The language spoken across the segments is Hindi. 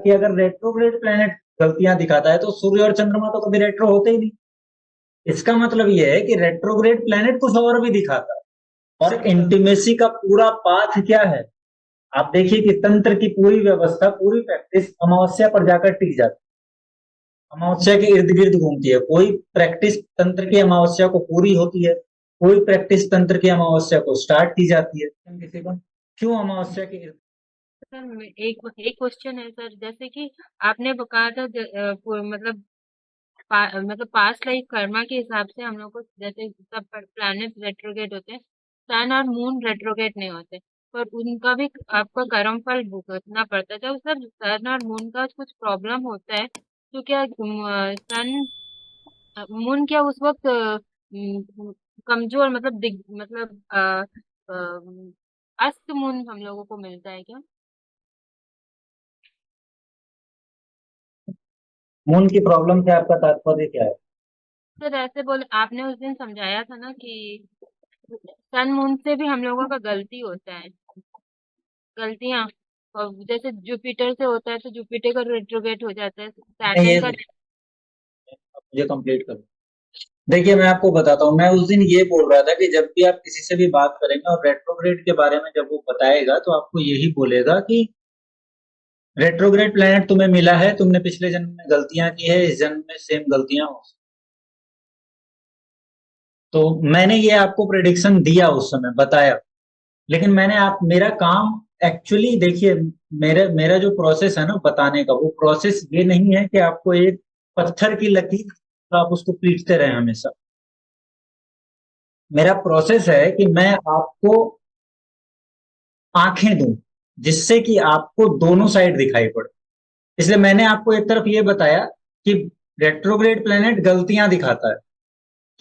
कि अगर रेट्रोग्रेड प्लैनेट गलतियां दिखाता है तो सूर्य और चंद्रमा तो कभी रेट्रो होते ही नहीं। इसका मतलब यह है कि रेट्रोग्रेड प्लैनेट कुछ और भी दिखाता है। और इंटीमेसी का पूरा पाथ क्या है? आप देखिए कि तंत्र की पूरी व्यवस्था, पूरी प्रैक्टिस अमावस्या पर जाकर टिक जाती है, अमावस्या के इर्द गिर्द घूमती है। कोई प्रैक्टिस तंत्र की अमावस्या को पूरी होती है, कोई प्रैक्टिस तंत्र की अमावस्या को स्टार्ट की जाती है। किसी को क्यों अमावस्या के इर्द? सर एक एक क्वेश्चन है सर, जैसे कि आपने कहा था मतलब मतलब पास्ट लाइफ कर्मा के हिसाब से हम लोग को जैसे सब प्लैनेट रेट्रोगेट होते हैं, सन और मून रेट्रोगेट नहीं होते, पर उनका भी आपका कर्म फल भुगतना पड़ता है। जब सर सन और मून का कुछ प्रॉब्लम होता है तो क्या सन मून क्या उस वक्त कमजोर मतलब मतलब अस्त मून हम लोगों को मिलता है क्या? मून की प्रॉब्लम से आपका तात्पर्य क्या है? सर ऐसे बोले, आपने उस दिन समझाया था ना कि सन मून से भी हम लोगों का गलती होता है, गलतियां। और जैसे जुपिटर से होता है तो जुपिटर का रेट्रोगेट हो जाता है, मैं सैटर्न ये का। मुझे कंप्लीट कर। देखिए, मैं आपको बताता हूँ। मैं उस दिन ये बोल रहा था कि जब भी आप किसी से भी बात करेंगे और रेट्रोग्रेड के बारे में जब वो बताएगा तो आपको यही बोलेगा कि रेट्रोग्रेड प्लैनेट तुम्हें मिला है, तुमने पिछले जन्म में गलतियां की है, इस जन्म में सेम गलतियां हो। तो मैंने ये आपको प्रेडिक्शन दिया, उस समय बताया। लेकिन मैंने आप मेरा काम एक्चुअली देखिए, मेरा मेरा जो प्रोसेस है ना बताने का, वो प्रोसेस ये नहीं है कि आपको एक पत्थर की लकीर तो आप उसको पीटते रहे हमेशा। मेरा प्रोसेस है कि मैं आपको आंखें दूं जिससे कि आपको दोनों साइड दिखाई पड़े। इसलिए मैंने आपको एक तरफ ये बताया कि रेट्रोग्रेड प्लैनेट गलतियां दिखाता है।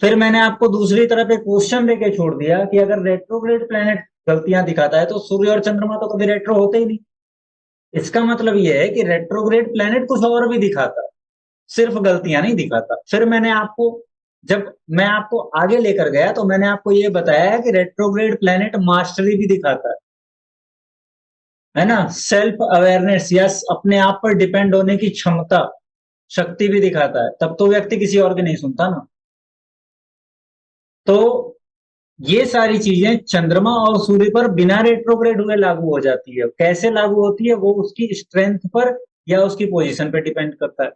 फिर मैंने आपको दूसरी तरफ एक क्वेश्चन देके छोड़ दिया कि अगर रेट्रोग्रेड प्लैनेट गलतियां दिखाता है तो सूर्य और चंद्रमा तो कभी रेट्रो होते ही नहीं। इसका मतलब यह है कि रेट्रोग्रेड प्लैनेट कुछ और भी दिखाता है, सिर्फ गलतियां नहीं दिखाता। फिर मैंने आपको, जब मैं आपको आगे लेकर गया तो मैंने आपको यह बताया कि रेट्रोग्रेड प्लैनेट मास्टरी भी दिखाता है ना, सेल्फ अवेयरनेस या अपने आप पर डिपेंड होने की क्षमता, शक्ति भी दिखाता है। तब तो व्यक्ति किसी और की नहीं सुनता ना। तो ये सारी चीजें चंद्रमा और सूर्य पर बिना रेट्रोग्रेड हुए लागू हो जाती है। कैसे लागू होती है वो उसकी स्ट्रेंथ पर या उसकी पोजीशन पर डिपेंड करता है।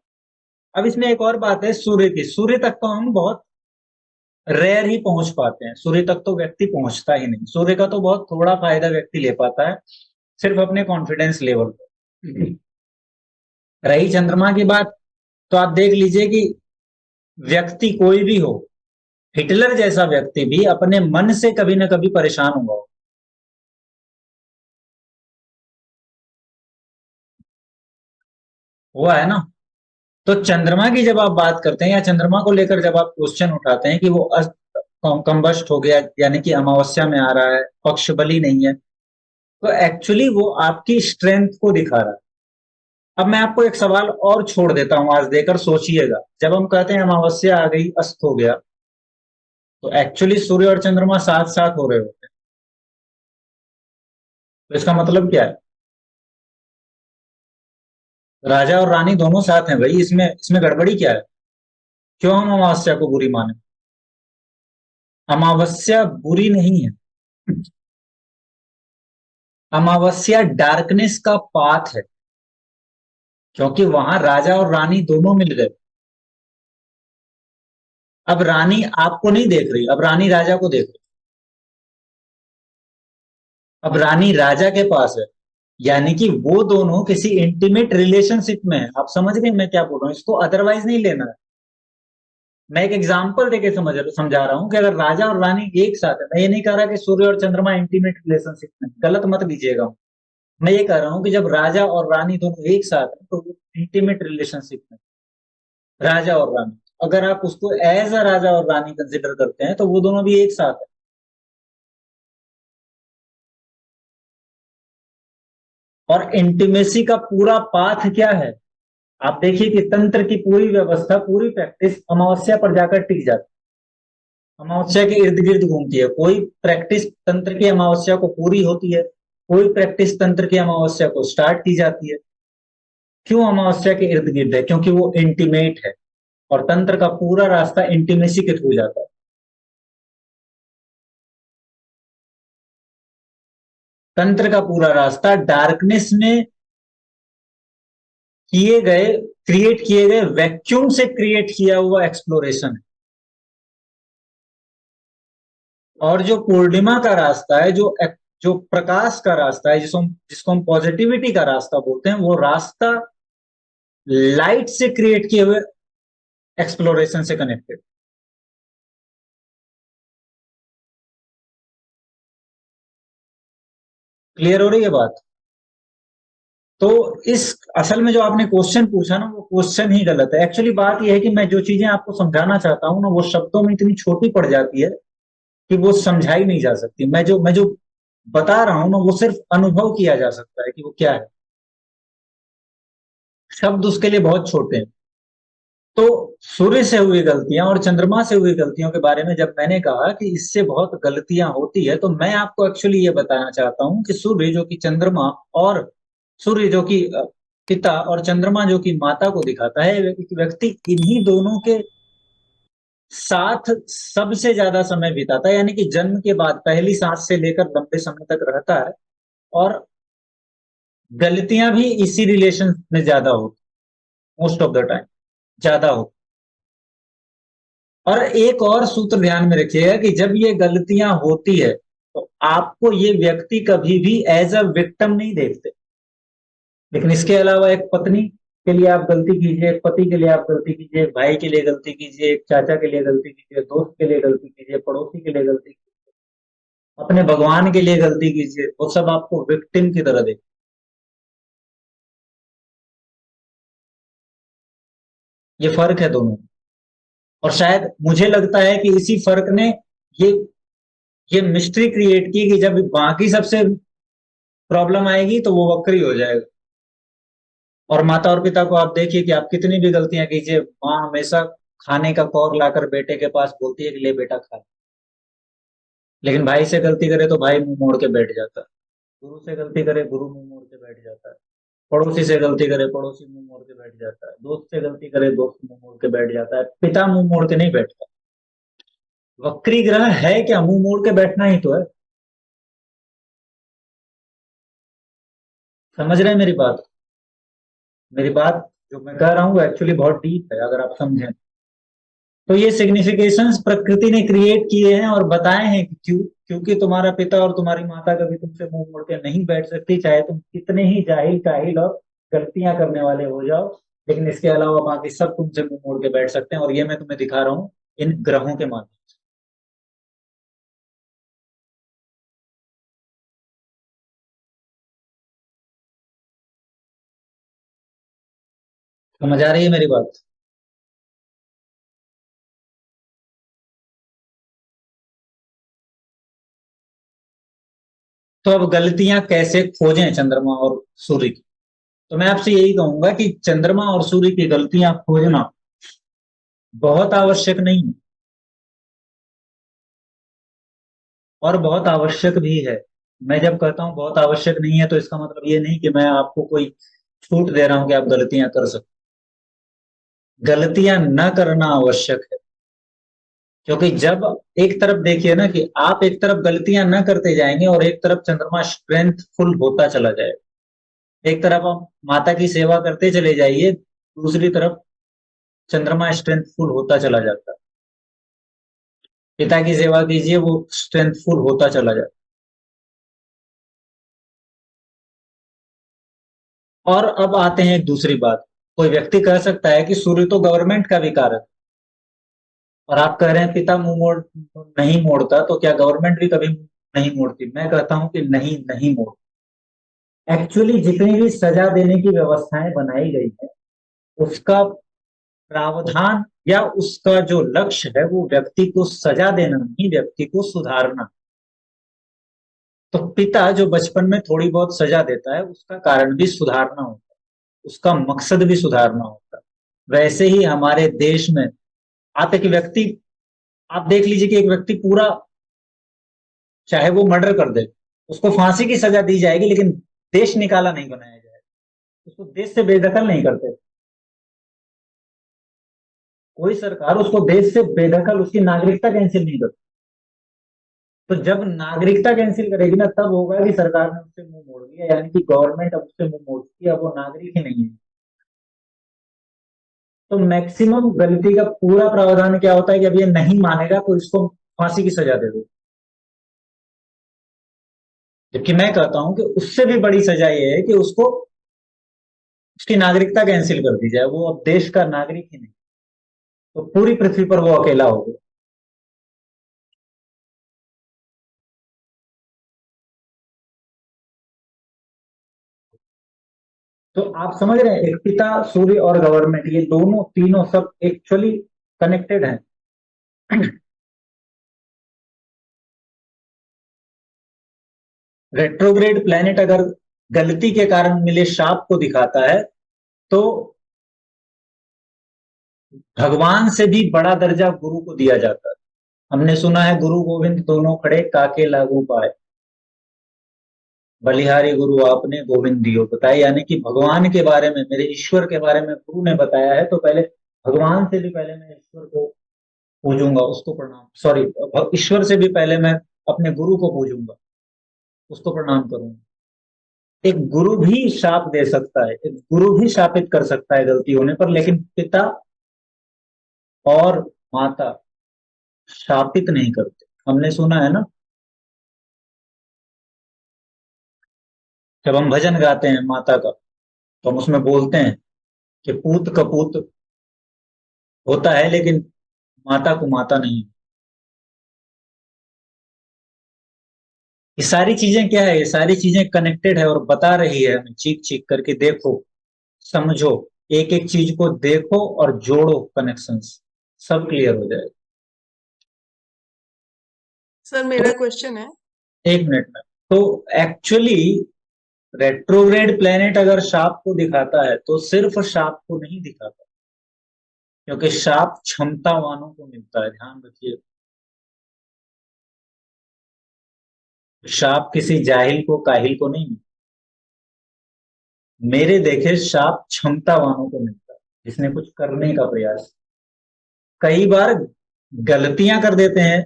अब इसमें एक और बात है सूर्य की। सूर्य तक तो हम बहुत रेयर ही पहुंच पाते हैं, सूर्य तक तो व्यक्ति पहुंचता ही नहीं। सूर्य का तो बहुत थोड़ा फायदा व्यक्ति ले पाता है, सिर्फ अपने कॉन्फिडेंस लेवल पर। रही चंद्रमा की बात, तो आप देख लीजिए कि व्यक्ति कोई भी हो, हिटलर जैसा व्यक्ति भी अपने मन से कभी ना कभी परेशान हुआ हुआ है ना। तो चंद्रमा की जब आप बात करते हैं या चंद्रमा को लेकर जब आप क्वेश्चन उठाते हैं कि वो कंबस्ट हो गया यानी कि अमावस्या में आ रहा है, पक्ष बली नहीं है, तो एक्चुअली वो आपकी स्ट्रेंथ को दिखा रहा है। अब मैं आपको एक सवाल और छोड़ देता हूं आज देकर, सोचिएगा। जब हम कहते हैं अमावस्या आ गई, अस्त हो गया, तो एक्चुअली सूर्य और चंद्रमा साथ साथ हो रहे होते हैं। तो इसका मतलब क्या है? राजा और रानी दोनों साथ हैं भाई। इसमें इसमें गड़बड़ी क्या है? क्यों हम अमावस्या को बुरी माने? अमावस्या बुरी नहीं है। अमावस्या डार्कनेस का पाथ है, क्योंकि वहां राजा और रानी दोनों मिल गए। अब रानी आपको नहीं देख रही, अब रानी राजा को देख रही। अब रानी राजा के पास है, यानी कि वो दोनों किसी इंटीमेट रिलेशनशिप में है। आप समझ रहे हैं मैं क्या बोल रहा हूं? इसको अदरवाइज नहीं लेना है। मैं एक एग्जांपल देके समझा रहा हूं कि अगर राजा और रानी एक साथ है। मैं ये नहीं कह रहा कि सूर्य और चंद्रमा इंटीमेट रिलेशनशिप में, गलत मत लीजिएगा। मैं ये कह रहा हूं कि जब राजा और रानी दोनों एक साथ हैं तो वो इंटीमेट रिलेशनशिप में, राजा और रानी। अगर आप उसको एज अ राजा और रानी कंसिडर करते हैं तो वो दोनों भी एक साथ है। और इंटीमेसी का पूरा पाथ क्या है? आप देखिए कि तंत्र की पूरी व्यवस्था, पूरी प्रैक्टिस अमावस्या पर जाकर टिक जाती है, अमावस्या के इर्द गिर्द घूमती है। कोई प्रैक्टिस तंत्र की अमावस्या को पूरी होती है, कोई प्रैक्टिस तंत्र की अमावस्या को स्टार्ट की जाती है। क्यों अमावस्या के इर्द गिर्द है? क्योंकि वो इंटीमेट है और तंत्र का पूरा रास्ता इंटीमेसी के थ्रू जाता है। तंत्र का पूरा रास्ता डार्कनेस में क्रिएट किए गए वैक्यूम से क्रिएट किया हुआ एक्सप्लोरेशन है। और जो पूर्णिमा का रास्ता है, जो प्रकाश का रास्ता है, जिसको हम पॉजिटिविटी का रास्ता बोलते हैं, वो रास्ता लाइट से क्रिएट किए हुए एक्सप्लोरेशन से कनेक्टेड। क्लियर हो रही है बात? तो इस असल में जो आपने क्वेश्चन पूछा ना, वो क्वेश्चन ही गलत है। एक्चुअली बात यह है कि मैं जो चीजें आपको समझाना चाहता हूँ ना, वो शब्दों में इतनी छोटी पड़ जाती है कि वो समझाई नहीं जा सकती। मैं जो बता रहा हूं ना, वो सिर्फ अनुभव किया जा सकता है कि वो क्या है। शब्द उसके लिए बहुत छोटे हैं। तो सूर्य से हुई गलतियां और चंद्रमा से हुई गलतियों के बारे में जब मैंने कहा कि इससे बहुत गलतियां होती है, तो मैं आपको एक्चुअली ये बताना चाहता हूं कि सूर्य जो कि चंद्रमा और सूर्य जो कि पिता और चंद्रमा जो कि माता को दिखाता है, एक व्यक्ति इन्हीं दोनों के साथ सबसे ज्यादा समय बिताता है, यानी कि जन्म के बाद पहली सांस से लेकर लंबे समय तक रहता है। और गलतियां भी इसी रिलेशन में ज्यादा होती, मोस्ट ऑफ द टाइम ज्यादा होती। और एक और सूत्र ध्यान में रखिएगा कि जब ये गलतियां होती है, तो आपको ये व्यक्ति कभी भी एज अ विक्टिम नहीं देखते। लेकिन इसके अलावा एक पत्नी के लिए आप गलती कीजिए, एक पति के लिए आप गलती कीजिए, एक भाई के लिए गलती कीजिए, एक चाचा के लिए गलती कीजिए, दोस्त के लिए गलती कीजिए, पड़ोसी के लिए गलती कीजिए, अपने भगवान के लिए गलती कीजिए, वो सब आपको विक्टिम की तरह देख। ये फर्क है दोनों। और शायद मुझे लगता है कि इसी फर्क ने ये ये मिस्ट्री क्रिएट की कि जब बाकी सबसे प्रॉब्लम आएगी तो वो वक्री हो जाएगा। और माता और पिता को आप देखिए कि आप कितनी भी गलतियां कीजिए, माँ हमेशा खाने का कौर लाकर बेटे के पास बोलती है कि ले बेटा खा। लेकिन भाई से गलती करे तो भाई मुंह मोड़ के बैठ जाता है। गुरु से गलती करे, गुरु मुंह मोड़ के बैठ जाता है। पड़ोसी से गलती करे, पड़ोसी मुंह मोड़ के बैठ जाता है। दोस्त से गलती करे, दोस्त मुंह मोड़ के बैठ जाता है। पिता मुंह मोड़ के नहीं बैठता। वक्री ग्रह है क्या? मुंह मोड़ के बैठना ही तो है। समझ रहे हैं मेरी बात? मेरी बात जो मैं कह रहा हूँ वो एक्चुअली बहुत डीप है, अगर आप समझें। तो ये सिग्निफिकेशंस प्रकृति ने क्रिएट किए हैं और बताए हैं कि क्योंकि तुम्हारा पिता और तुम्हारी माता कभी तुमसे मुंह मोड़ के नहीं बैठ सकती, चाहे तुम कितने ही जाहिल काहिल और गलतियां करने वाले हो जाओ। लेकिन इसके अलावा बाकी सब तुमसे मुंह मोड़ के बैठ सकते हैं, और ये मैं तुम्हें दिखा रहा हूँ इन ग्रहों के माध्यम से। समझ आ रही है मेरी बात? तो अब गलतियां कैसे खोजें चंद्रमा और सूर्य की? तो मैं आपसे यही कहूंगा कि चंद्रमा और सूर्य की गलतियां खोजना बहुत आवश्यक नहीं है, और बहुत आवश्यक भी है। मैं जब कहता हूं बहुत आवश्यक नहीं है, तो इसका मतलब ये नहीं कि मैं आपको कोई छूट दे रहा हूं कि आप गलतियां कर सकते। गलतियां न करना आवश्यक है। क्योंकि जब एक तरफ देखिए ना कि आप एक तरफ गलतियां न करते जाएंगे और एक तरफ चंद्रमा स्ट्रेंथफुल होता चला जाएगा। एक तरफ आप माता की सेवा करते चले जाइए, दूसरी तरफ चंद्रमा स्ट्रेंथफुल होता चला जाता है। पिता की सेवा कीजिए, वो स्ट्रेंथफुल होता चला जाता है। और अब आते हैं एक दूसरी बात। कोई व्यक्ति कह सकता है कि सूर्य तो गवर्नमेंट का भी कारक है, और आप कह रहे हैं पिता मुंह मोड़ नहीं मोड़ता, तो क्या गवर्नमेंट भी कभी मुंह नहीं मोड़ती? मैं कहता हूं कि नहीं, नहीं मोड़। एक्चुअली जितनी भी सजा देने की व्यवस्थाएं बनाई गई है, उसका प्रावधान या उसका जो लक्ष्य है, वो व्यक्ति को सजा देना नहीं, व्यक्ति को सुधारना। तो पिता जो बचपन में थोड़ी बहुत सजा देता है, उसका कारण भी सुधारना होता है, उसका मकसद भी सुधारना होता है। वैसे ही हमारे देश में आप एक व्यक्ति आप देख लीजिए कि एक व्यक्ति पूरा, चाहे वो मर्डर कर दे, उसको फांसी की सजा दी जाएगी, लेकिन देश निकाला नहीं बनाया जाएगा। उसको देश से बेदखल नहीं करते। कोई सरकार उसको देश से बेदखल, उसकी नागरिकता कैंसिल नहीं करती। तो जब नागरिकता कैंसिल करेगी ना, तब होगा कि सरकार ने उससे मुंह मोड़ लिया, यानी कि गवर्नमेंट अब उससे मुंह मोड़ चुकी है, अब वो नागरिक ही नहीं है। तो मैक्सिमम गलती का पूरा प्रावधान क्या होता है कि अब ये नहीं मानेगा तो इसको फांसी की सजा दे दो। जबकि मैं कहता हूं कि उससे भी बड़ी सजा ये है कि उसको उसकी नागरिकता कैंसिल कर दी जाए, वो अब देश का नागरिक ही नहीं, तो पूरी पृथ्वी पर वो अकेला हो गया। तो आप समझ रहे हैं, एक पिता सूर्य और गवर्नमेंट, ये दोनों तीनों सब एक्चुअली कनेक्टेड हैं। रेट्रोग्रेड प्लैनेट अगर गलती के कारण मिले शाप को दिखाता है, तो भगवान से भी बड़ा दर्जा गुरु को दिया जाता है। हमने सुना है, गुरु गोविंद दोनों खड़े, काके लागू पाए, बलिहारी गुरु आपने गोविंद दियो बताए। यानी कि भगवान के बारे में, मेरे ईश्वर के बारे में गुरु ने बताया है, तो पहले भगवान से भी पहले मैं ईश्वर को पूजूंगा, उसको प्रणाम, सॉरी, ईश्वर से भी पहले मैं अपने गुरु को पूजूंगा, उसको प्रणाम करूंगा। एक गुरु भी शाप दे सकता है, एक गुरु भी शापित कर सकता है गलती होने पर, लेकिन पिता और माता शापित नहीं करते। हमने सुना है ना, जब हम भजन गाते हैं माता का, तो हम उसमें बोलते हैं कि पूत कपूत होता है, लेकिन माता को माता नहीं। ये सारी चीजें क्या है, ये सारी चीजें कनेक्टेड है और बता रही है हमें चीख चीख करके, देखो, समझो, एक एक चीज को देखो और जोड़ो कनेक्शंस, सब क्लियर हो जाएगा। सर तो मेरा क्वेश्चन है। एक मिनट में, तो एक्चुअली रेट्रोग्रेड प्लेनेट अगर शाप को दिखाता है तो सिर्फ शाप को नहीं दिखाता, क्योंकि शाप क्षमतावानों को मिलता है, ध्यान रखिए। शाप किसी जाहिल को, काहिल को नहीं मिलता। मेरे देखे शाप क्षमतावानों को मिलता है, जिसने कुछ करने का प्रयास। कई बार गलतियां कर देते हैं,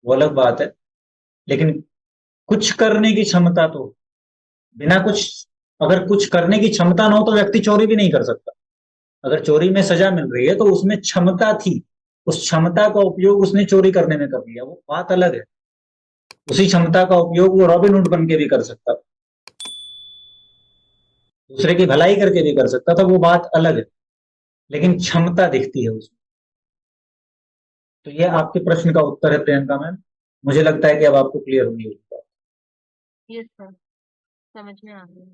वो अलग बात है, लेकिन कुछ करने की क्षमता तो, बिना कुछ, अगर कुछ करने की क्षमता ना हो तो व्यक्ति चोरी भी नहीं कर सकता। अगर चोरी में सजा मिल रही है तो उसमें क्षमता थी, उस क्षमता का उपयोग उसने चोरी करने में कर लिया, वो बात अलग है। उसी क्षमता का उपयोग वो रॉबिन हुड बन के भी कर सकता था, दूसरे की भलाई करके भी कर सकता था, वो बात अलग है, लेकिन क्षमता दिखती है उसमें। तो ये आपके प्रश्न का उत्तर है प्रियंका मैम। मुझे लगता है कि अब आपको क्लियर होगी। यस सर, समझ में आ गया।